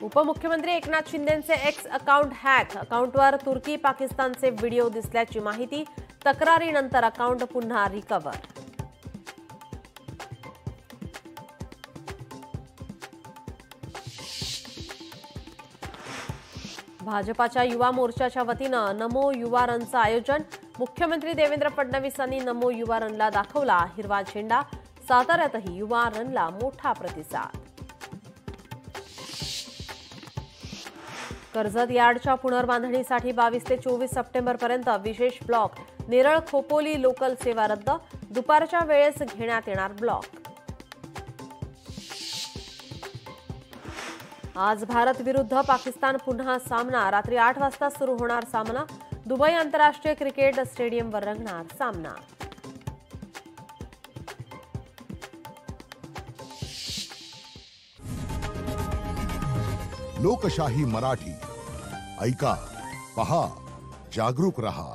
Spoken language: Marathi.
उपमुख्यमंत्री एकनाथ शिंदेंचे एक्स अकाउंट हॅक, अकाउंटवर तुर्की पाकिस्तानचे व्हिडिओ दिसल्याची माहिती, तक्रारीनंतर अकाउंट पुन्हा रिकव्हर. भाजपाच्या युवा मोर्चाच्या वतीनं नमो युवा रनचं आयोजन. मुख्यमंत्री देवेंद्र फडणवीसांनी नमो युवा रनला दाखवला हिरवा झेंडा. साताऱ्यातही युवा रनला मोठा प्रतिसाद. कर्जत यार्डच्या पुनर्बांधणीसाठी 22 ते 24 सप्टेंबरपर्यंत विशेष ब्लॉक. नेरळ खोपोली लोकल सेवा रद्द. दुपारच्या वेळेस घेण्यात येणार ब्लॉक. आज भारत विरुद्ध पाकिस्तान पुन्हा सामना. रात्री 8 वाजता सुरू होणार सामना. दुबई आंतरराष्ट्रीय क्रिकेट स्टेडियमवर रंगणार सामना. लोकशाही मराठी ऐका, पहा, जागरूक रहा.